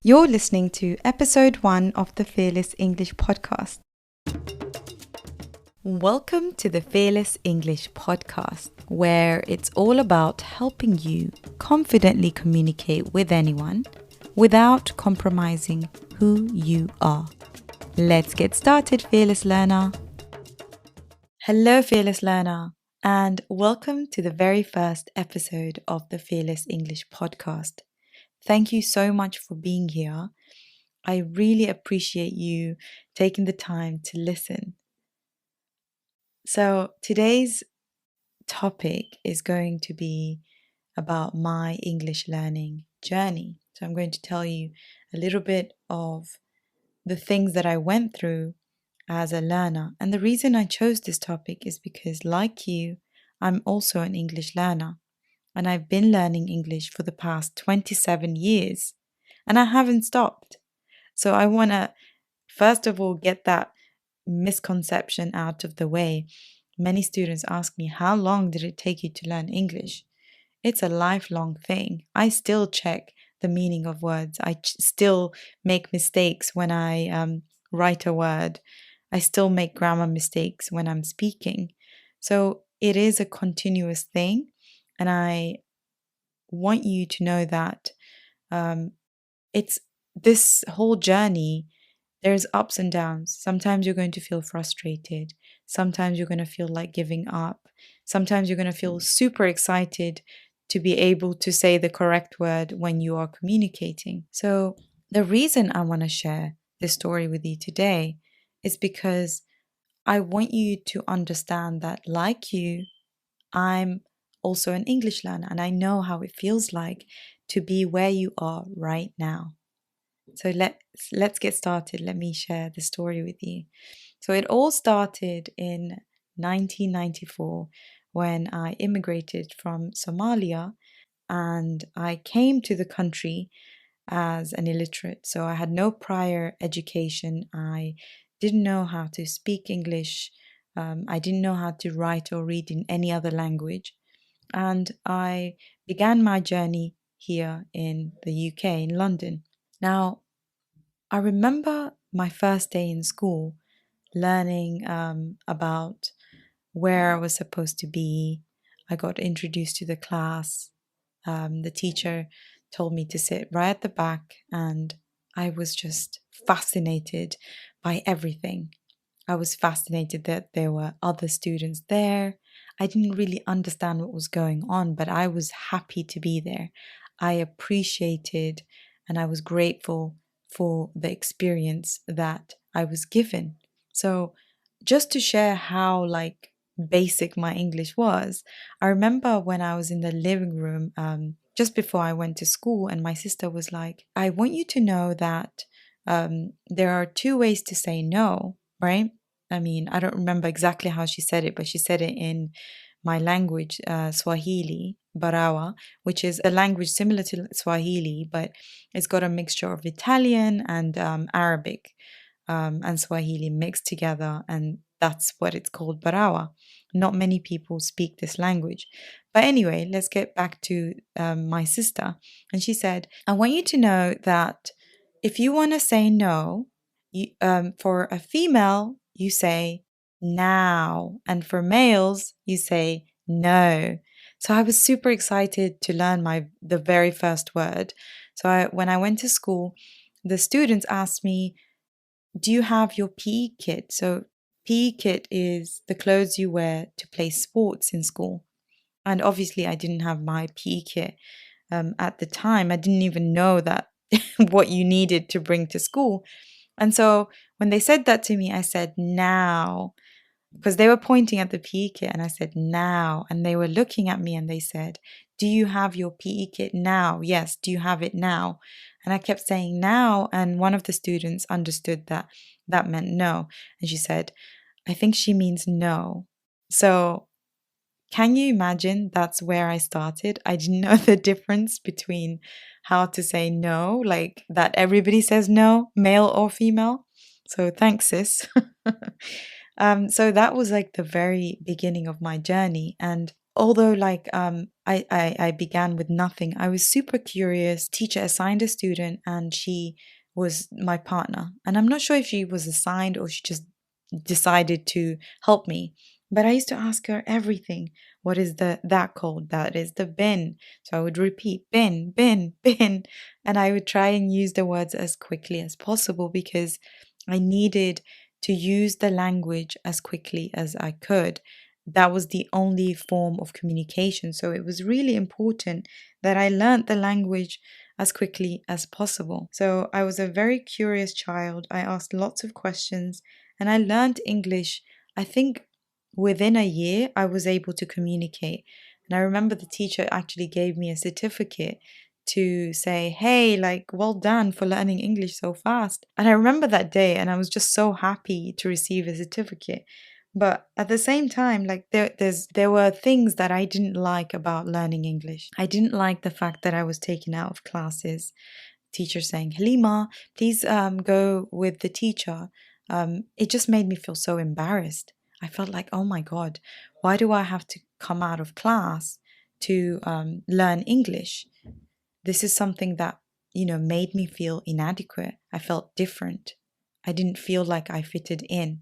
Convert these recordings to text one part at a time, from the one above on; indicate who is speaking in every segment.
Speaker 1: You're listening to episode 1 of the Fearless English podcast. Welcome to the Fearless English podcast, where it's all about helping you confidently communicate with anyone without compromising who you are. Let's get started, Fearless Learner. Hello, Fearless Learner, and welcome to the very first episode of the Fearless English podcast. Thank you so much for being here. I really appreciate you taking the time to listen. So today's topic is going to be about my English learning journey. So I'm going to tell you a little bit of the things that I went through as a learner. And the reason I chose this topic is because, like you, I'm also an English learner. And I've been learning English for the past 27 years. And I haven't stopped. So I want to, first of all, get that misconception out of the way. Many students ask me, how long did it take you to learn English? It's a lifelong thing. I still check the meaning of words. I still make mistakes when I write a word. I still make grammar mistakes when I'm speaking. So it is a continuous thing. And I want you to know that it's this whole journey. There's ups and downs. Sometimes you're going to feel frustrated. Sometimes you're going to feel like giving up. Sometimes you're going to feel super excited to be able to say the correct word when you are communicating. So the reason I want to share this story with you today is because I want you to understand that, like you, I'm also an English learner, and I know how it feels like to be where you are right now. So let's get started. Let me share the story with you. So it all started in 1994 when I immigrated from Somalia, and I came to the country as an illiterate. So I had no prior education. I didn't know how to speak English. I didn't know how to write or read in any other language. And I began my journey here in the UK, in London. Now, I remember my first day in school learning about where I was supposed to be. I got introduced to the class. The teacher told me to sit right at the back, and I was just fascinated by everything. I was fascinated that there were other students there. I didn't really understand what was going on, but I was happy to be there. I appreciated and I was grateful for the experience that I was given. So, just to share how basic my English was, I remember when I was in the living room just before I went to school, and my sister was like, I want you to know that there are two ways to say no, right? I mean, I don't remember exactly how she said it, but she said it in my language, Swahili, Barawa, which is a language similar to Swahili, but it's got a mixture of Italian and Arabic and Swahili mixed together, and that's what it's called, Barawa. Not many people speak this language. But anyway, let's get back to my sister. And she said, I want you to know that if you want to say no, for a female, you say now. And for males, you say no. So I was super excited to learn the very first word. So when I went to school, the students asked me, do you have your PE kit? So PE kit is the clothes you wear to play sports in school. And obviously I didn't have my PE kit at the time. I didn't even know that what you needed to bring to school. And so when they said that to me, I said, now, because they were pointing at the PE kit, and I said, now. And they were looking at me and they said, do you have your PE kit now? Yes, do you have it now? And I kept saying now. And one of the students understood that that meant no. And she said, I think she means no. So can you imagine that's where I started? I didn't know the difference between how to say no, like that everybody says no, male or female. So thanks, sis. So that was like the very beginning of my journey. And although I began with nothing, I was super curious. Teacher assigned a student and she was my partner. And I'm not sure if she was assigned or she just decided to help me. But I used to ask her everything. What is the that called? That is the bin. So I would repeat bin, bin, bin. And I would try and use the words as quickly as possible because I needed to use the language as quickly as I could. That was the only form of communication. So it was really important that I learned the language as quickly as possible. So I was a very curious child. I asked lots of questions and I learned English. I think within a year, I was able to communicate. And I remember the teacher actually gave me a certificate to say, hey, like, well done for learning English so fast. And I remember that day and I was just so happy to receive a certificate. But at the same time, like there were things that I didn't like about learning English. I didn't like the fact that I was taken out of classes. Teacher saying, Halima, please go with the teacher. It just made me feel so embarrassed. I felt like, oh my God, why do I have to come out of class to learn English? This is something that, made me feel inadequate. I felt different. I didn't feel like I fitted in.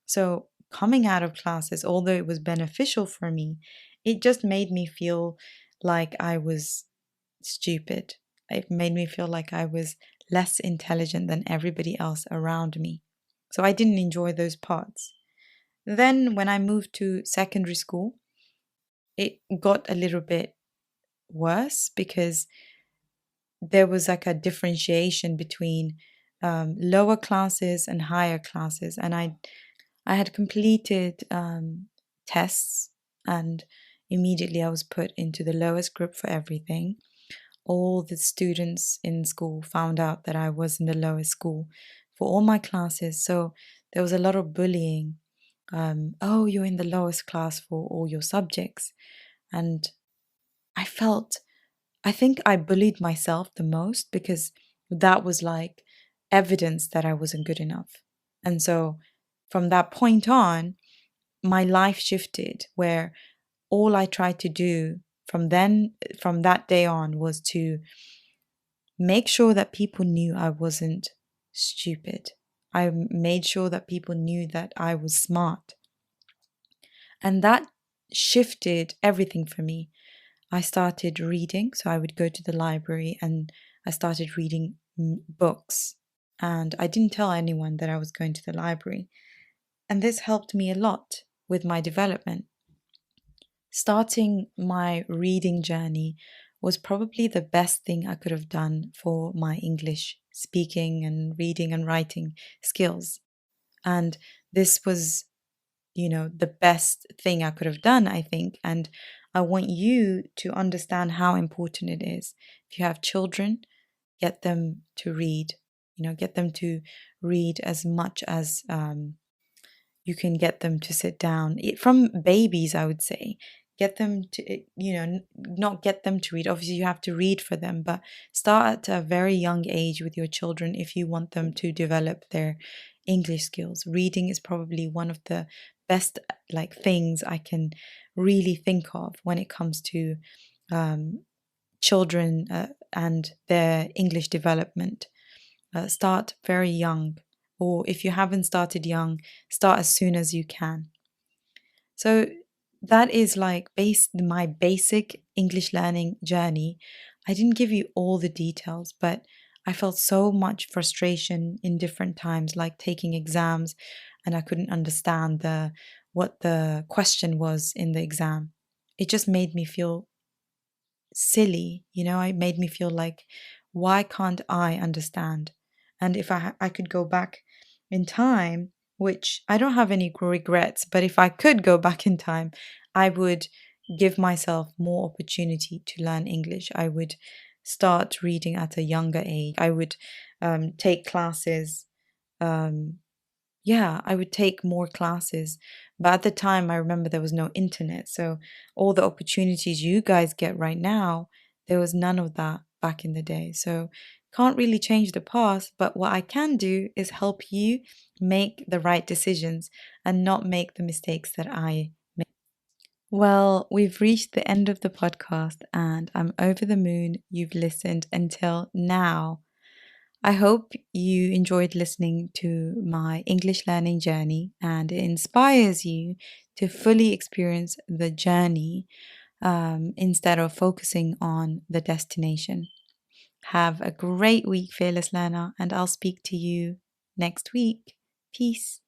Speaker 1: So coming out of classes, although it was beneficial for me, it just made me feel like I was stupid. It made me feel like I was less intelligent than everybody else around me. So I didn't enjoy those parts. Then when I moved to secondary school, it got a little bit worse because there was like a differentiation between lower classes and higher classes. And I had completed tests and immediately I was put into the lowest group for everything. All the students in school found out that I was in the lowest school for all my classes. So there was a lot of bullying. Oh, you're in the lowest class for all your subjects. And I felt, I think I bullied myself the most because that was like evidence that I wasn't good enough. And so from that point on, my life shifted where all I tried to do from that day on, was to make sure that people knew I wasn't stupid. I made sure that people knew that I was smart. And that shifted everything for me. I started reading, so I would go to the library and I started reading books. And I didn't tell anyone that I was going to the library. And this helped me a lot with my development. Starting my reading journey was probably the best thing I could have done for my English speaking and reading and writing skills. And this was, the best thing I could have done, I think. And I want you to understand how important it is. If you have children, get them to read, get them to read as much as you can get them to sit down. From babies, I would say, get them to, not get them to read. Obviously, you have to read for them, but start at a very young age with your children if you want them to develop their English skills. Reading is probably one of the best things I can really think of when it comes to children and their English development. Start very young, or if you haven't started young, start as soon as you can. So that is my basic English learning journey. I didn't give you all the details, but I felt so much frustration in different times, like taking exams and I couldn't understand what the question was in the exam. It just made me feel silly, it made me feel like, why can't I understand? And if I could go back in time, which I don't have any regrets, but if I could go back in time, I would give myself more opportunity to learn English. I would start reading at a younger age. I would take classes. I would take more classes. But at the time, I remember there was no internet. So all the opportunities you guys get right now, there was none of that back in the day. So can't really change the past. But what I can do is help you make the right decisions and not make the mistakes that I made. Well, we've reached the end of the podcast and I'm over the moon you've listened until now. I hope you enjoyed listening to my English learning journey and it inspires you to fully experience the journey instead of focusing on the destination. Have a great week, fearless learner, and I'll speak to you next week. Peace.